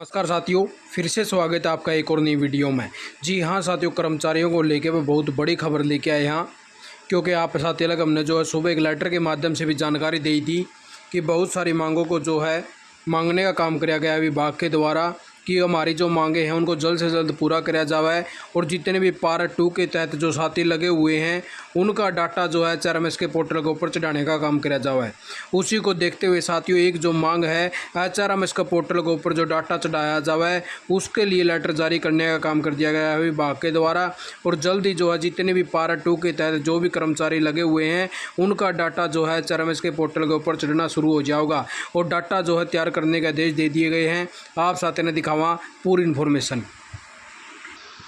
नमस्कार साथियों, फिर से स्वागत है आपका एक और नई वीडियो में। जी हाँ साथियों, कर्मचारियों को लेके मैं बहुत बड़ी खबर लेके आए यहाँ, क्योंकि आप साथियों लग हमने जो है सुबह एक लेटर के माध्यम से भी जानकारी दी थी कि बहुत सारी मांगों को जो है मांगने का काम किया गया है विभाग के द्वारा कि हमारी जो मांगे हैं उनको जल्द से जल्द पूरा किया जाए और जितने भी पार्ट 2 के तहत जो साथी लगे हुए हैं उनका डाटा जो है HRMS के पोर्टल के ऊपर चढ़ाने का काम किया जाए। उसी को देखते हुए साथियों एक जो मांग है HRMS का पोर्टल के ऊपर जो डाटा चढ़ाया जाए उसके लिए लेटर जारी करने का काम कर दिया गया है विभाग के द्वारा। और जल्द ही जो है जितने भी पार्ट 2 के तहत जो भी कर्मचारी लगे हुए हैं उनका डाटा जो है HRMS के पोर्टल के ऊपर चढ़ना शुरू हो जाएगा और डाटा जो है तैयार करने के आदेश दे दिए गए हैं। आप साथियों ने दिखावा पूरी इन्फॉर्मेशन।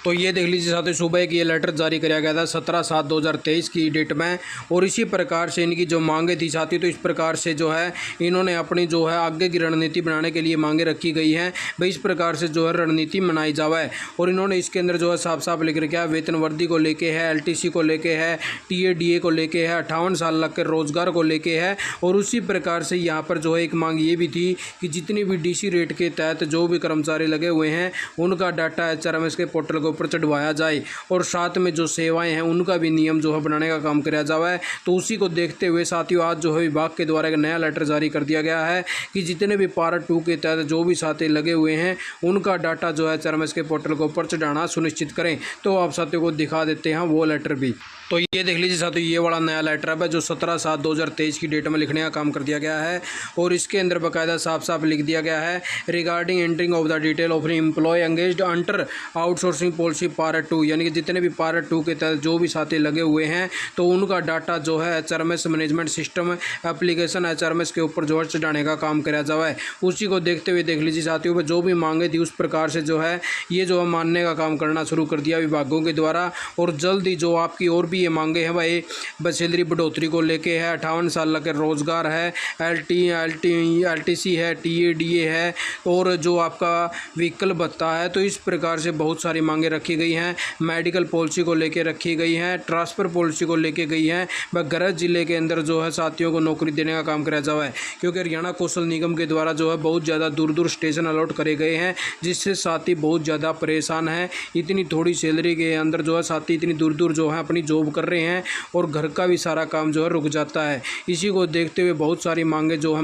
तो ये देख लीजिए साथियों, सुबह एक ये लेटर जारी किया गया था 17/7/2023 की डेट में और इसी प्रकार से इनकी जो मांगे थी साथियों, तो इस प्रकार से जो है इन्होंने अपनी जो है आगे की रणनीति बनाने के लिए मांगे रखी गई हैं भाई इस प्रकार से जो है रणनीति बनाई जाए। और इन्होंने इसके अंदर जो है साफ साफ लिख रखा है वेतन वृद्धि को लेके है, LTC को लेके है, TADA को लेके है, 58 साल तक के रोजगार को लेके है। और उसी प्रकार से यहाँ पर जो है एक मांग ये भी थी कि जितनी भी DC रेट के तहत जो भी कर्मचारी लगे हुए हैं उनका डाटा HRMS के पोर्टल को ऊपर चढ़वाया जाए और साथ में जो सेवाएं हैं उनका भी नियम जो है बनाने का काम किया जाए। तो उसी को देखते हुए साथियों आज जो है विभाग के द्वारा एक नया लेटर जारी कर दिया गया है कि जितने भी पार्ट 2 के तहत जो भी साथी लगे हुए हैं उनका डाटा जो है HRMS के पोर्टल के ऊपर चढ़ाना सुनिश्चित करें। तो आप साथियों को दिखा देते हैं वो लेटर भी। तो ये देख लीजिए साथियों, ये वाला नया लेटर है जो 17/7/2023 की डेट में लिखने का काम कर दिया गया है और इसके अंदर बाकायदा साफ साफ लिख दिया गया है regarding entering of the detail of employ engaged under outsourcing policy part 2, यानी कि जितने भी पार्ट 2 के तहत जो भी साथी लगे हुए हैं तो उनका डाटा जो है HRMS management system application HRMS के ऊपर जो है चढ़ाने का काम किया जाए। उसी को देखते हुए देख लीजिए साथियों जो भी मांगे थी उस प्रकार से जो है ये जो है मानने का काम करना शुरू कर दिया विभागों के द्वारा। और जल्द ही जो आपकी और ये मांगे हैं भाई सैलरी बढ़ोतरी को लेके है, 58 साल के रोजगार है, LTC है, TADA है और जो आपका व्हीकल भत्ता है। तो इस प्रकार से बहुत सारी मांगे रखी गई हैं। मेडिकल पॉलिसी को लेके रखी गई हैं, ट्रांसफ़र पॉलिसी को लेके गई हैं। वह गरज जिले के अंदर जो है साथियों को नौकरी देने का काम किया जाए क्योंकि हरियाणा कौशल निगम के द्वारा जो है बहुत ज़्यादा दूर दूर स्टेशन अलॉट करे गए हैं जिससे साथी बहुत ज़्यादा परेशान है। इतनी थोड़ी सैलरी के अंदर जो है साथी इतनी दूर दूर जो है अपनी जॉब कर रहे हैं और घर का भी सारा काम जो है रुक जाता है। इसी को देखते हुए बहुत सारी मांगे जो है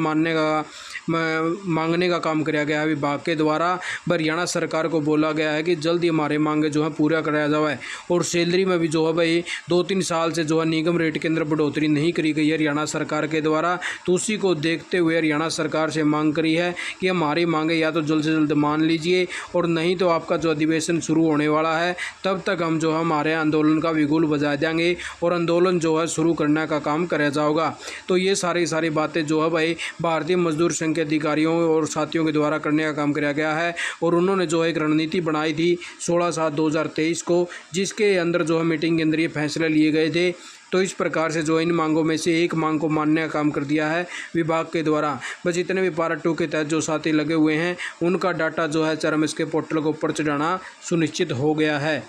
मांगने का काम किया गया है विभाग के द्वारा। हरियाणा सरकार को बोला गया है कि जल्दी हमारे मांगे जो है पूरा कराया जाए। और सैलरी में भी जो है भाई 2-3 साल से जो है निगम रेट के अंदर बढ़ोतरी नहीं करी गई है हरियाणा सरकार के द्वारा। तो उसी को देखते हुए हरियाणा सरकार से मांग करी है कि हमारी मांगे या तो जल्द से जल्द मान लीजिए और नहीं तो आपका जो अधिवेशन शुरू होने वाला है तब तक हम जो है हमारे आंदोलन का बिगुल बजा देंगे और आंदोलन जो है शुरू करने का काम किया जाएगा। तो ये सारी बातें जो है भाई भारतीय मजदूर संघ के अधिकारियों और साथियों के द्वारा करने का काम किया गया है और उन्होंने जो है एक रणनीति बनाई थी 16/7/2023 को जिसके अंदर जो है मीटिंग के अंदर ये फैसले लिए गए थे। तो इस प्रकार से जो इन मांगों में से एक मांग को मानने का काम कर दिया है विभाग के द्वारा। बस जितने भी पार्ट 2 के तहत जो साथी लगे हुए हैं उनका डाटा जो है HRMS के पोर्टल के ऊपर चढ़ाना सुनिश्चित हो गया है।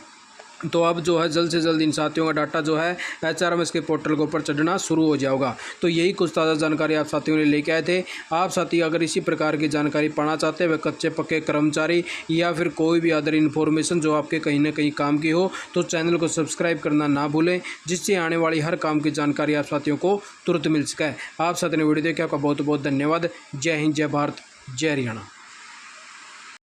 तो अब जो है जल्द से जल्द इन साथियों का डाटा जो है HRMS के पोर्टल के ऊपर चढ़ना शुरू हो जाएगा। तो यही कुछ ताज़ा जानकारी आप साथियों ने लेके आए थे। आप साथी अगर इसी प्रकार की जानकारी पाना चाहते हैं वे कच्चे पक्के कर्मचारी या फिर कोई भी अदर इन्फॉर्मेशन जो आपके कहीं ना कहीं काम की हो तो चैनल को सब्सक्राइब करना ना भूलें जिससे आने वाली हर काम की जानकारी आप साथियों को तुरंत मिल सके। आप साथियों ने वीडियो देखा, आपका बहुत बहुत धन्यवाद। जय हिंद, जय भारत, जय हरियाणा।